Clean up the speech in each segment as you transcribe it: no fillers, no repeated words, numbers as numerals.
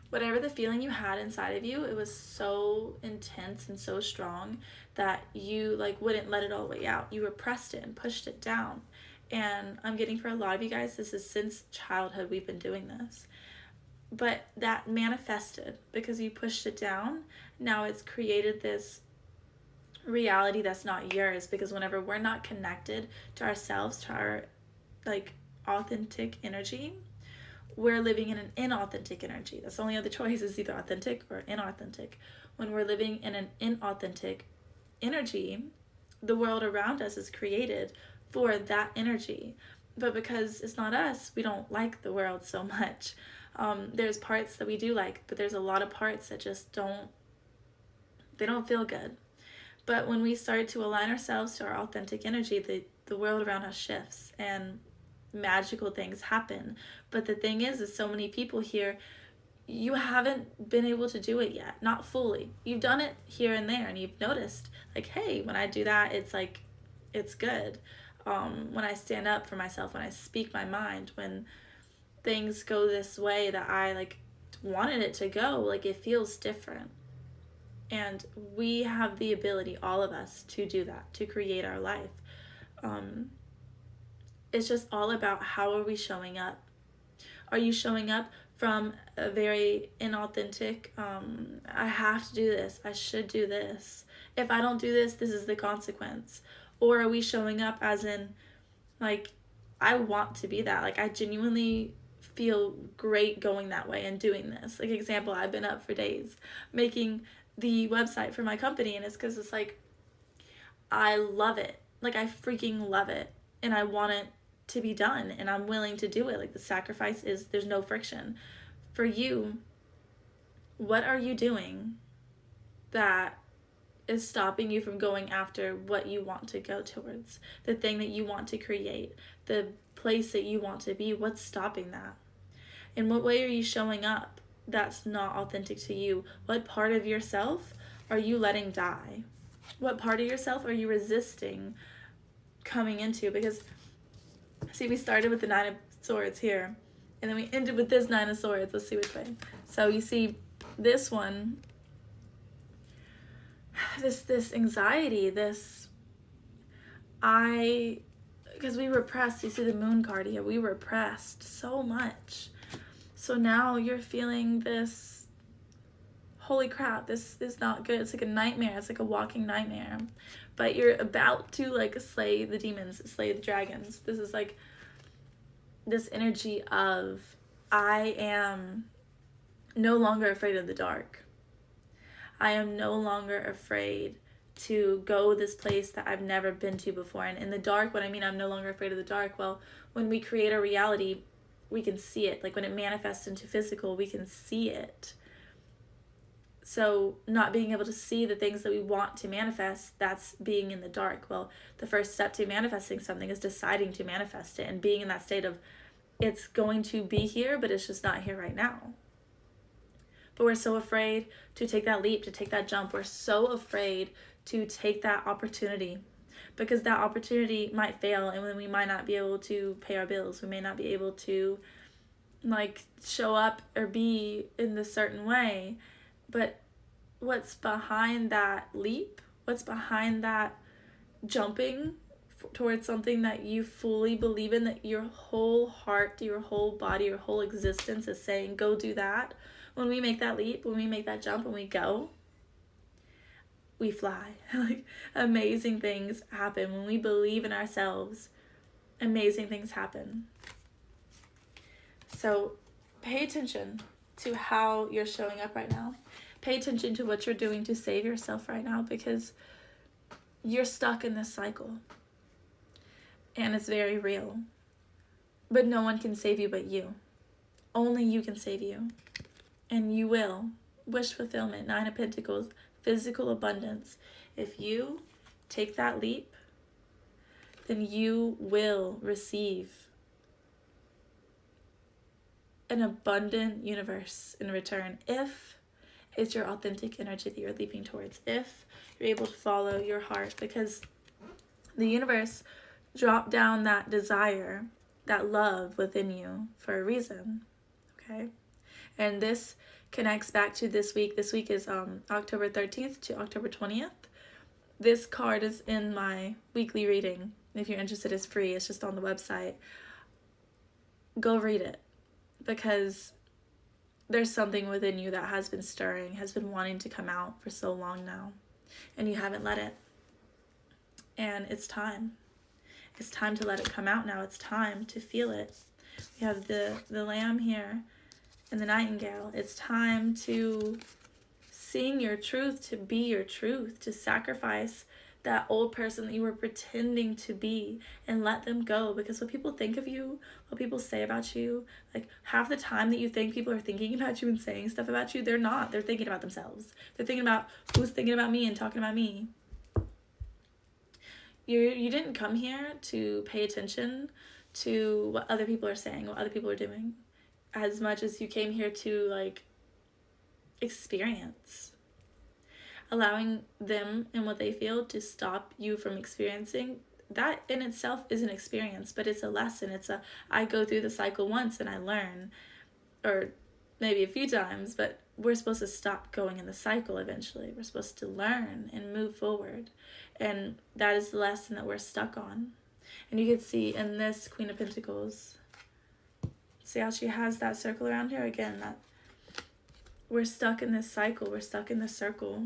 whatever the feeling you had inside of you, it was so intense and so strong that you like wouldn't let it all the way out. You repressed it and pushed it down. And I'm getting for a lot of you guys, this is since childhood we've been doing this. But that manifested because you pushed it down. Now it's created this reality that's not yours, because whenever we're not connected to ourselves, to our like authentic energy, we're living in an inauthentic energy. That's the only other choice, is either authentic or inauthentic. When we're living in an inauthentic energy, the world around us is created for that energy. But because it's not us, we don't like the world so much. There's parts that we do like, but there's a lot of parts that just they don't feel good. But when we start to align ourselves to our authentic energy, the world around us shifts and magical things happen. But the thing is so many people here, you haven't been able to do it yet, not fully. You've done it here and there, and you've noticed, like, hey, when I do that, it's like, it's good. When I stand up for myself, when I speak my mind, when things go this way that I like wanted it to go, like it feels different. And we have the ability, all of us, to do that, to create our life. It's just all about how are we showing up. Are you showing up from a very inauthentic, I have to do this, I should do this, if I don't do this, this is the consequence? Or are we showing up as in, like, I want to be that, like I genuinely feel great going that way and doing this. Like, example, I've been up for days making the website for my company, and it's because it's like, I love it, like I freaking love it, and I want it to be done, and I'm willing to do it. Like, the sacrifice is, there's no friction. For you, what are you doing that is stopping you from going after what you want to go towards, the thing that you want to create, the place that you want to be? What's stopping that? In what way are you showing up that's not authentic to you? What part of yourself are you letting die? What part of yourself are you resisting coming into? Because, see, we started with the Nine of Swords here, and then we ended with this Nine of Swords. Let's see which way. So you see this one, this anxiety, this, because we repressed, you see the Moon card here, we repressed so much. So now you're feeling this, holy crap, this is not good. It's like a nightmare. It's like a walking nightmare. But you're about to like slay the demons, slay the dragons. This is like this energy of, I am no longer afraid of the dark. I am no longer afraid to go this place that I've never been to before. And in the dark, what I mean, I'm no longer afraid of the dark. Well, when we create a reality, we can see it. Like, when it manifests into physical, we can see it. So not being able to see the things that we want to manifest, that's being in the dark. Well, the first step to manifesting something is deciding to manifest it and being in that state of, it's going to be here, but it's just not here right now. But we're so afraid to take that leap, to take that jump. We're so afraid to take that opportunity, because that opportunity might fail, and then we might not be able to pay our bills. We may not be able to like show up or be in this certain way. But what's behind that leap? What's behind that jumping towards something that you fully believe in, that your whole heart, your whole body, your whole existence is saying, go do that? When we make that leap, when we make that jump, when we go, we fly. Like, amazing things happen. When we believe in ourselves, amazing things happen. So pay attention to how you're showing up right now. Pay attention to what you're doing to save yourself right now, because you're stuck in this cycle. And it's very real. But no one can save you but you. Only you can save you. And you will. Wish fulfillment, Nine of Pentacles, physical abundance. If you take that leap, then you will receive an abundant universe in return, if it's your authentic energy that you're leaping towards, if you're able to follow your heart. Because the universe dropped down that desire, that love within you for a reason, okay? And this connects back to this week. This week is October 13th to October 20th. This card is in my weekly reading. If you're interested, it's free. It's just on the website. Go read it, because there's something within you that has been stirring, has been wanting to come out for so long now, and you haven't let it. And it's time. It's time to let it come out now. It's time to feel it. We have the lamb here and the nightingale. It's time to sing your truth, to be your truth, to sacrifice that old person that you were pretending to be and let them go. Because what people think of you, what people say about you, like half the time that you think people are thinking about you and saying stuff about you, they're not. They're thinking about themselves. They're thinking about who's thinking about me and talking about me. You didn't come here to pay attention to what other people are saying, what other people are doing, as much as you came here to like experience. Allowing them and what they feel to stop you from experiencing, that in itself is an experience, but it's a lesson. I go through the cycle once and I learn, or maybe a few times, but we're supposed to stop going in the cycle eventually. We're supposed to learn and move forward. And that is the lesson that we're stuck on. And you can see in this Queen of Pentacles, see how she has that circle around her? Again, that we're stuck in this cycle. We're stuck in this circle.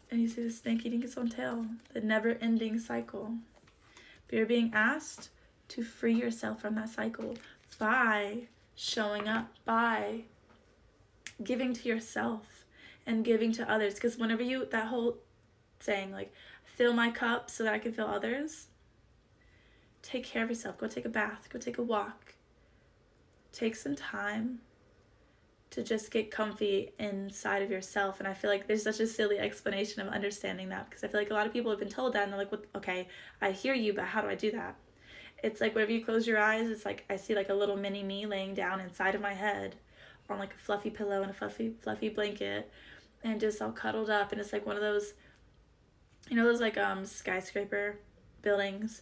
And you see the snake eating its own tail, the never-ending cycle. But you're being asked to free yourself from that cycle by showing up, by giving to yourself and giving to others. Because whenever that whole saying, like, fill my cup so that I can fill others, take care of yourself. Go take a bath. Go take a walk. Take some time to just get comfy inside of yourself. And I feel like there's such a silly explanation of understanding that, because I feel like a lot of people have been told that and they're like, what? Okay, I hear you, but how do I do that? It's like whenever you close your eyes, it's like I see like a little mini me laying down inside of my head on like a fluffy pillow and a fluffy blanket, and just all cuddled up. And it's like one of those, you know, those like skyscraper buildings.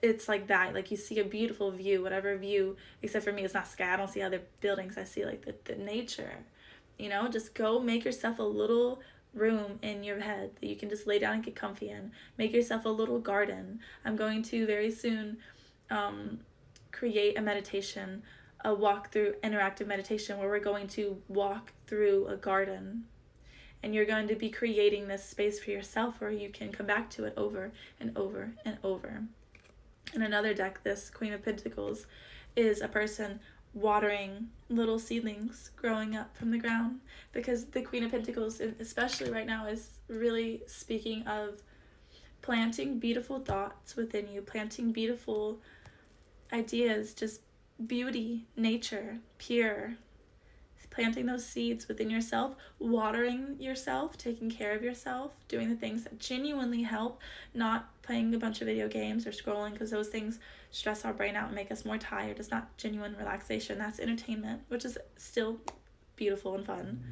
It's like that, like you see a beautiful view, whatever view, except for me, it's not sky. I don't see other buildings. I see like the nature, you know. Just go make yourself a little room in your head that you can just lay down and get comfy in. Make yourself a little garden. I'm going to very soon create a meditation, a walkthrough interactive meditation, where we're going to walk through a garden. And you're going to be creating this space for yourself where you can come back to it over and over and over. In another deck, this Queen of Pentacles is a person watering little seedlings growing up from the ground, because the Queen of Pentacles, especially right now, is really speaking of planting beautiful thoughts within you, planting beautiful ideas, just beauty, nature, pure, planting those seeds within yourself, watering yourself, taking care of yourself, doing the things that genuinely help, not playing a bunch of video games or scrolling, because those things stress our brain out and make us more tired. It's not genuine relaxation. That's entertainment, which is still beautiful and fun.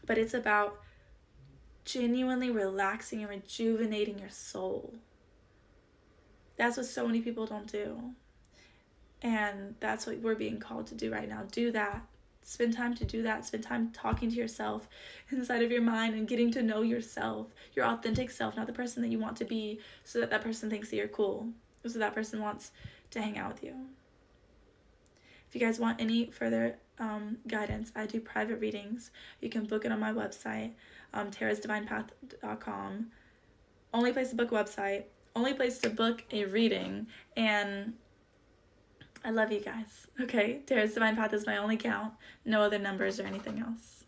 But it's about genuinely relaxing and rejuvenating your soul. That's what so many people don't do. And that's what we're being called to do right now. Do that. Spend time to do that. Spend time talking to yourself inside of your mind and getting to know yourself, your authentic self, not the person that you want to be, so that person thinks that you're cool, so that person wants to hang out with you. If you guys want any further guidance, I do private readings. You can book it on my website, tarasdivinepath.com. Only place to book a website, only place to book a reading, and I love you guys. Okay, Tara's Divine Path is my only account. No other numbers or anything else.